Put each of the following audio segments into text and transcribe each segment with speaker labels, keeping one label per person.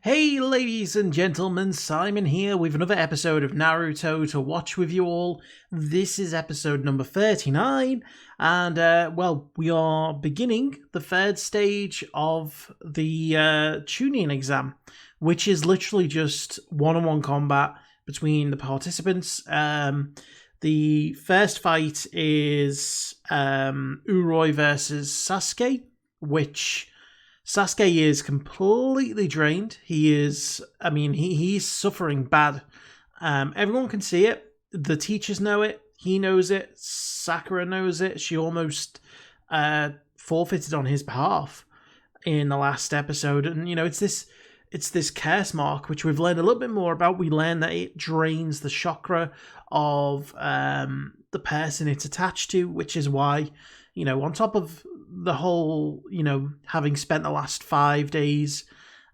Speaker 1: Hey ladies and gentlemen, Simon here with another episode of Naruto to watch with you all. This is episode number 39 and well, we are beginning the third stage of the Chunin exam, which is literally just one-on-one combat between the participants. The first fight is Uroi versus Sasuke, which Sasuke is completely drained. He's suffering bad. Everyone can see it. The teachers know it. He knows it. Sakura knows it. She almost forfeited on his behalf in the last episode. And, you know, it's this curse mark, which we've learned a little bit more about. We learn that it drains the chakra of the person it's attached to, which is why, you know, on top of the whole, you know, having spent the last 5 days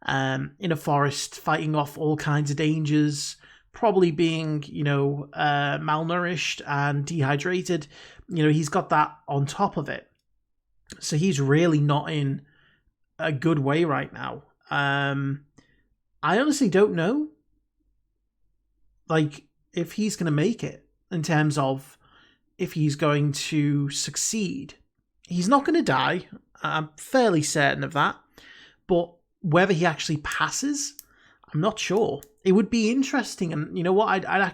Speaker 1: in a forest fighting off all kinds of dangers, probably being, you know, malnourished and dehydrated, you know, he's got that on top of it. So he's really not in a good way right now. I honestly don't know, like, if he's going to make it in terms of if he's going to succeed. He's not going to die. I'm fairly certain of that. But whether he actually passes, I'm not sure. It would be interesting. And you know what? I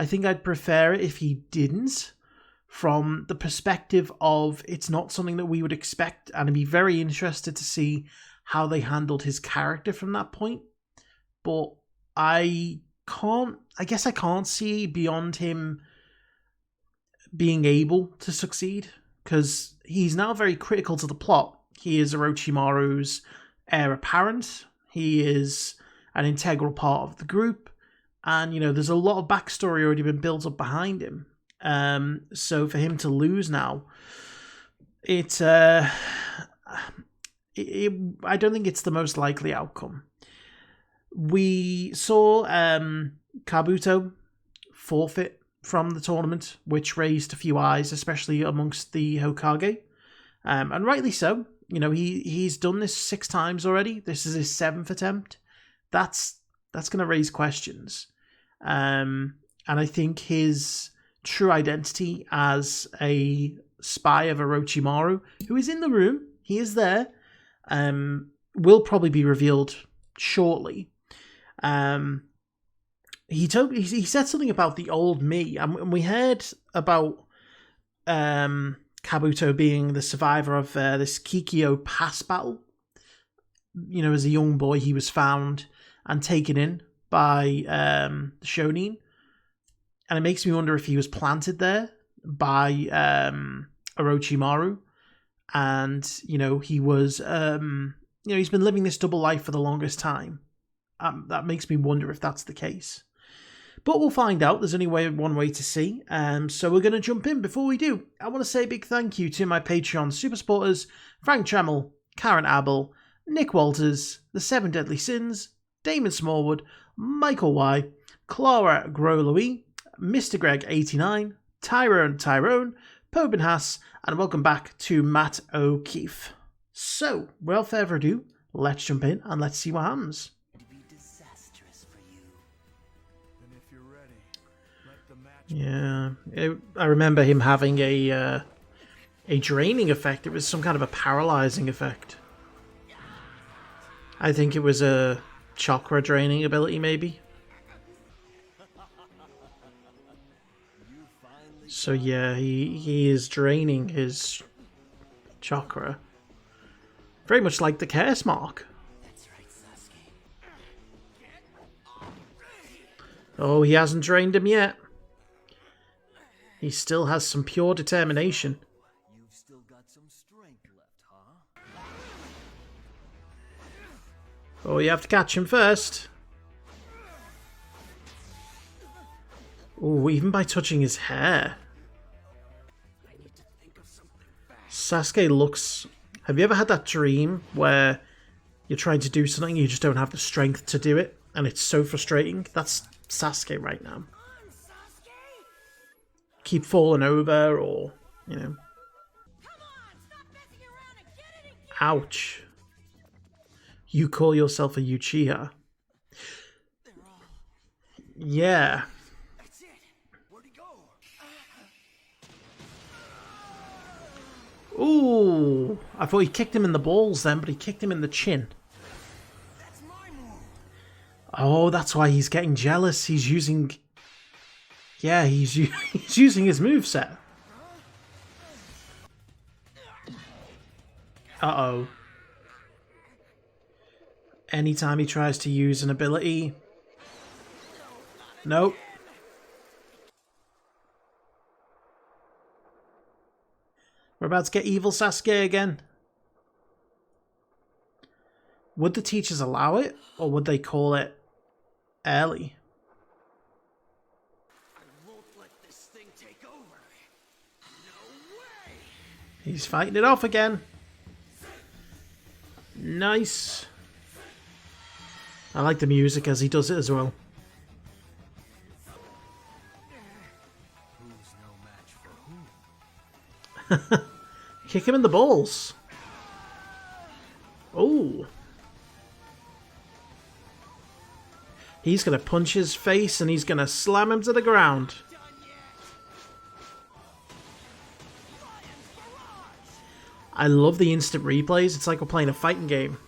Speaker 1: think I'd prefer it if he didn't, from the perspective of it's not something that we would expect. And I'd be very interested to see how they handled his character from that point. But I guess I can't see beyond him being able to succeed, because he's now very critical to the plot. He is Orochimaru's heir apparent. He is an integral part of the group. And, you know, there's a lot of backstory already been built up behind him. So for him to lose now, I don't think it's the most likely outcome. We saw Kabuto forfeit from the tournament, which raised a few eyes, especially amongst the Hokage, and rightly so. You know, he's done this 6 times already. This is his 7th attempt. That's going to raise questions, and I think his true identity as a spy of Orochimaru, who is in the room, he is there, will probably be revealed shortly. He said something about the old me, and we heard about Kabuto being the survivor of this Kikyo pass battle. You know, as a young boy, he was found and taken in by the Shonin, and it makes me wonder if he was planted there by Orochimaru, and you know, he was he's been living this double life for the longest time. That makes me wonder if that's the case. But we'll find out. There's only one way to see. So we're going to jump in. Before we do, I want to say a big thank you to my Patreon super supporters: Frank Tremel, Karen Abel, Nick Walters, The 7 Deadly Sins, Damon Smallwood, Michael Y, Clara Gros-Louis, Mr. Greg 89, Tyrone Tyrone, Pobinhas, and welcome back to Matt Okeefe. So, without further ado, let's jump in and let's see what happens. Yeah, I remember him having a draining effect. It was some kind of a paralyzing effect. I think it was a chakra draining ability, maybe. So yeah, he is draining his chakra. Very much like the curse mark. Oh, he hasn't drained him yet. He still has some pure determination.
Speaker 2: You've still got some strength left, huh?
Speaker 1: Oh, you have to catch him first. Oh, even by touching his hair. Sasuke looks... Have you ever had that dream where you're trying to do something and you just don't have the strength to do it? And it's so frustrating? That's Sasuke right now. Keep falling over, or, you know. Ouch. You call yourself a Uchiha? Yeah.
Speaker 2: That's it. Where'd he go?
Speaker 1: Ooh. I thought he kicked him in the balls then, but he kicked him in the chin.
Speaker 2: That's my move.
Speaker 1: Oh, that's why he's getting jealous. He's using... Yeah, he's using his moveset. Uh-oh. Anytime he tries to use an ability... Nope. We're about to get evil Sasuke again. Would the teachers allow it, or would they call it early?
Speaker 2: I won't let this thing take over. No way.
Speaker 1: He's fighting it off again. Nice. I like the music as he does it as well.
Speaker 2: Who's no match for whom?
Speaker 1: Kick him in the balls. Oh. He's going to punch his face and he's going to slam him to the ground. I love the instant replays. It's like we're playing a fighting game.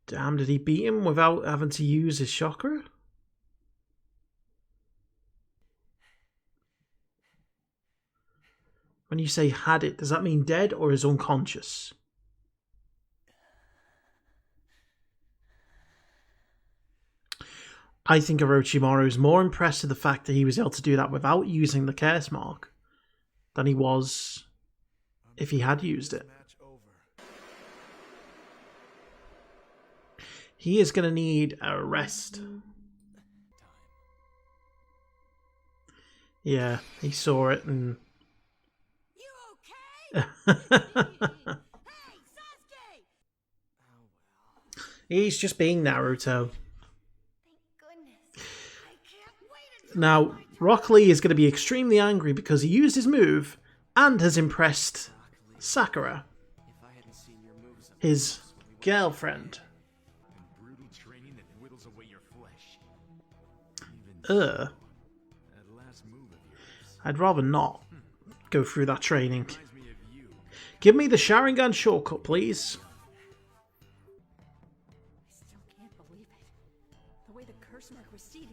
Speaker 1: Damn, did he beat him without having to use his chakra? When you say had it, does that mean dead or is unconscious? I think Orochimaru is more impressed with the fact that he was able to do that without using the curse mark than he was if he had used it. He is going to need a rest. Yeah, he saw it and...
Speaker 3: You okay? Hey, Sasuke!
Speaker 1: He's just being Naruto.
Speaker 3: Thank goodness. I can't wait until
Speaker 1: Now, Rock Lee is going to be extremely angry because he used his move and has impressed Sakura,
Speaker 2: If I hadn't seen your moves up
Speaker 1: his girlfriend.
Speaker 4: Brutal training that whittles away your flesh. Even
Speaker 1: Ugh.
Speaker 4: that last move of yours
Speaker 1: I'd rather not go through that training.
Speaker 4: reminds me of you.
Speaker 1: Give me the Sharingan shortcut, please.
Speaker 3: I still can't believe it. The way the curse mark receded.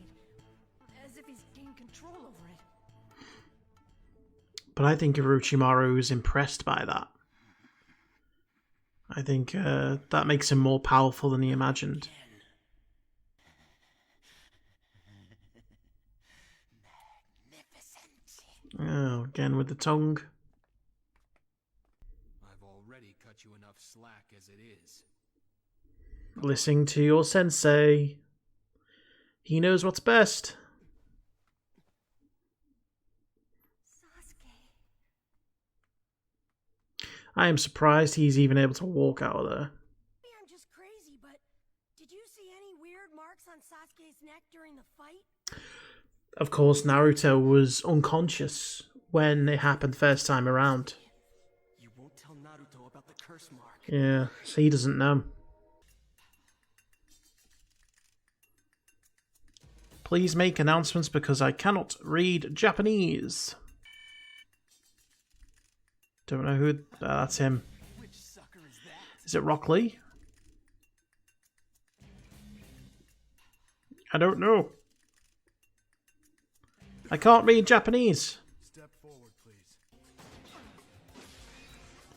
Speaker 3: As if he's gained control over it.
Speaker 1: But I think Orochimaru is impressed by that. I think that makes him more powerful than he imagined. Oh, again with the tongue.
Speaker 2: I've already cut you enough slack as it is.
Speaker 1: Listening to your sensei. He knows what's best.
Speaker 3: Sasuke.
Speaker 1: I am surprised he's even able to walk out of there.
Speaker 3: Maybe I'm just crazy, but did you see any weird marks on Sasuke's neck during the fight?
Speaker 1: Of course, Naruto was unconscious when it happened first time around.
Speaker 2: You won't tell Naruto about the curse mark.
Speaker 1: Yeah, so he doesn't know. Please make announcements because I cannot read Japanese. Don't know who... that's him.
Speaker 2: Which sucker is that?
Speaker 1: Is it Rock Lee? I don't know. I can't read Japanese.
Speaker 4: Step forward, please.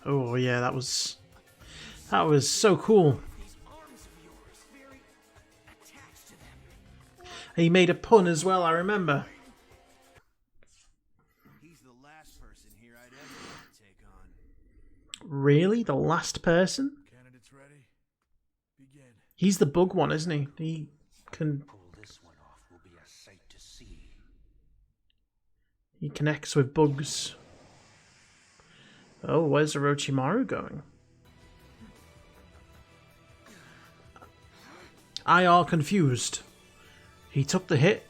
Speaker 1: Oh yeah, that was so cool.
Speaker 2: These arms of yours, very attached to them.
Speaker 1: He made a pun as well, I remember.
Speaker 2: He's the last person here I'd ever want to take on.
Speaker 1: Really? The last person?
Speaker 4: Candidates ready? Begin.
Speaker 1: He's the bug one, isn't he? He can...
Speaker 2: Pull this one off will be a sight to see.
Speaker 1: He connects with bugs. Oh, where's Orochimaru going? I are confused. He took the hit.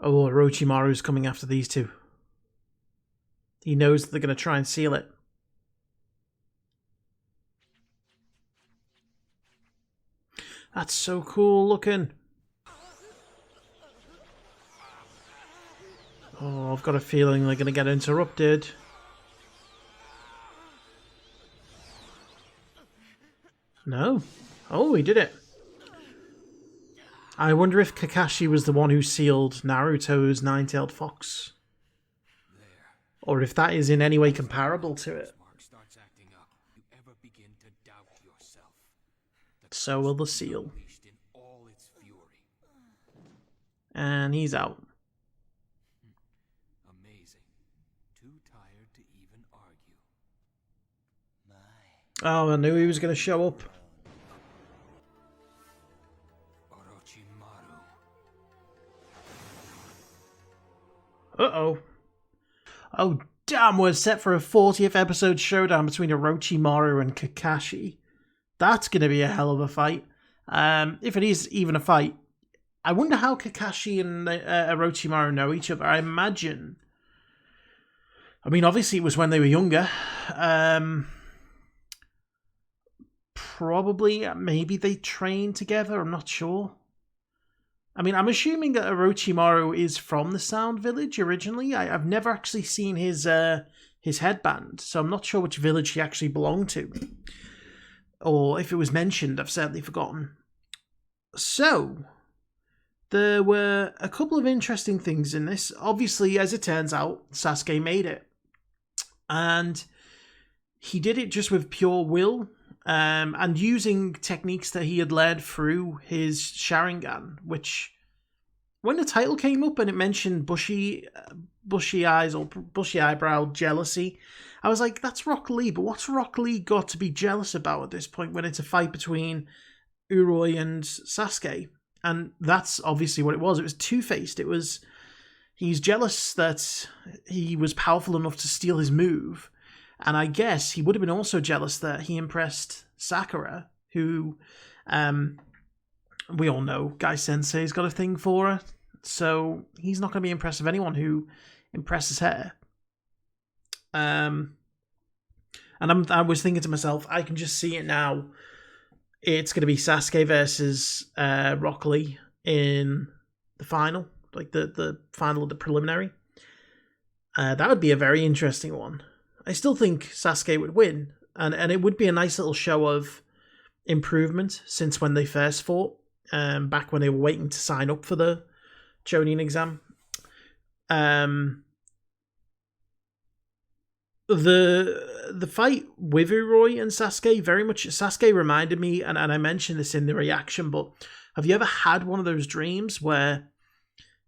Speaker 1: Oh, Orochimaru's coming after these two. He knows that they're going to try and seal it. That's so cool looking. Oh, I've got a feeling they're going to get interrupted. No. Oh, he did it. I wonder if Kakashi was the one who sealed Naruto's nine-tailed fox. Or if that is in any way comparable to it. So will the seal. And he's out.
Speaker 2: Amazing. Too tired to even argue.
Speaker 1: Oh, I knew he was going to show up. Uh-oh. Oh, damn, we're set for a 40th episode showdown between Orochimaru and Kakashi. That's going to be a hell of a fight. If it is even a fight. I wonder how Kakashi and Orochimaru know each other. I imagine... I mean, obviously it was when they were younger. Probably, maybe they trained together. I'm not sure. I mean, I'm assuming that Orochimaru is from the Sound Village originally. I've never actually seen his headband, so I'm not sure which village he actually belonged to. Or if it was mentioned, I've certainly forgotten. So, there were a couple of interesting things in this. Obviously, as it turns out, Sasuke made it. And he did it just with pure will, and using techniques that he had learned through his Sharingan, which, when the title came up and it mentioned bushy eyes or bushy eyebrow jealousy, I was like, that's Rock Lee, but what's Rock Lee got to be jealous about at this point when it's a fight between Uroi and Sasuke? And that's obviously what it was. It was two-faced. It was, he's jealous that he was powerful enough to steal his move. And I guess he would have been also jealous that he impressed Sakura, who, we all know Guy Sensei's got a thing for her. So he's not going to be impressed with anyone who impresses her. And I was thinking to myself, I can just see it now. It's going to be Sasuke versus Rock Lee in the final, like the final of the preliminary. That would be a very interesting one. I still think Sasuke would win, and it would be a nice little show of improvement since when they first fought, back when they were waiting to sign up for the Jonin exam. The fight with Uroi and Sasuke, very much, Sasuke reminded me, and I mentioned this in the reaction, but have you ever had one of those dreams where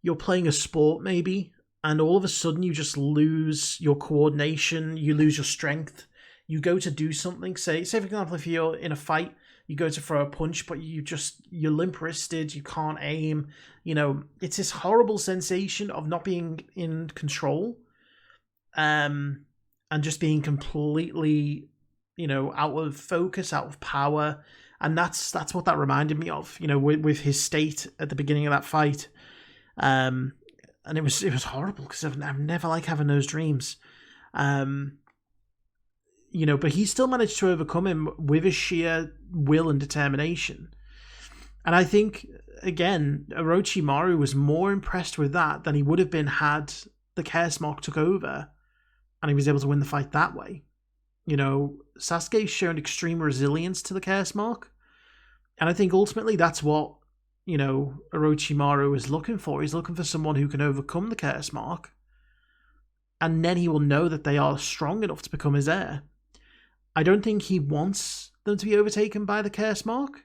Speaker 1: you're playing a sport maybe, and all of a sudden you just lose your coordination, you lose your strength, you go to do something, say for example, if you're in a fight, you go to throw a punch, but you're limp-wristed, you can't aim, it's this horrible sensation of not being in control, and just being completely, out of focus, out of power, and that's what that reminded me of, with his state at the beginning of that fight, and it was horrible because I've never liked having those dreams, but he still managed to overcome him with his sheer will and determination, and I think again Orochimaru was more impressed with that than he would have been had the Curse Mark took over. And he was able to win the fight that way. Sasuke showed extreme resilience to the Curse Mark. And I think ultimately that's what, Orochimaru is looking for. He's looking for someone who can overcome the Curse Mark. And then he will know that they are strong enough to become his heir. I don't think he wants them to be overtaken by the Curse Mark.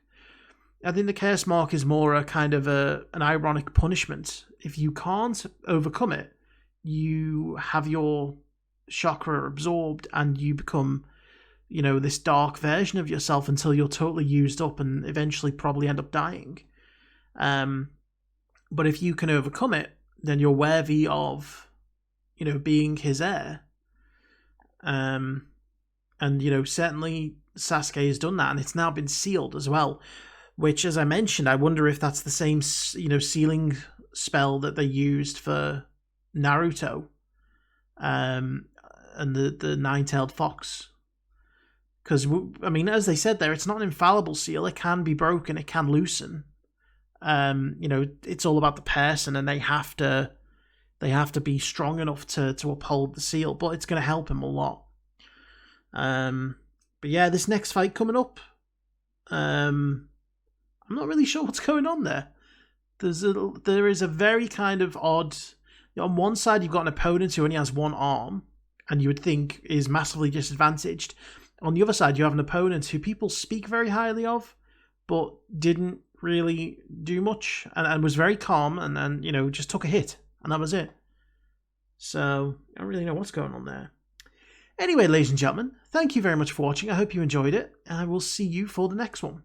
Speaker 1: I think the Curse Mark is more a kind of an ironic punishment. If you can't overcome it, you have your chakra absorbed and you become, this dark version of yourself until you're totally used up and eventually probably end up dying. But if you can overcome it, then you're worthy of, being his heir. And, certainly Sasuke has done that, and it's now been sealed as well, which, as I mentioned, I wonder if that's the same, sealing spell that they used for Naruto. the nine-tailed fox. Because, I mean, as they said there, it's not an infallible seal. It can be broken. It can loosen. It's all about the person, and they have to be strong enough to uphold the seal. But it's going to help him a lot. But yeah, this next fight coming up, I'm not really sure what's going on there. There is a very kind of odd. On one side, you've got an opponent who only has one arm, and you would think is massively disadvantaged. On the other side, you have an opponent who people speak very highly of, but didn't really do much, and was very calm, and just took a hit, and that was it. So I don't really know what's going on there. Anyway, ladies and gentlemen, thank you very much for watching. I hope you enjoyed it, and I will see you for the next one.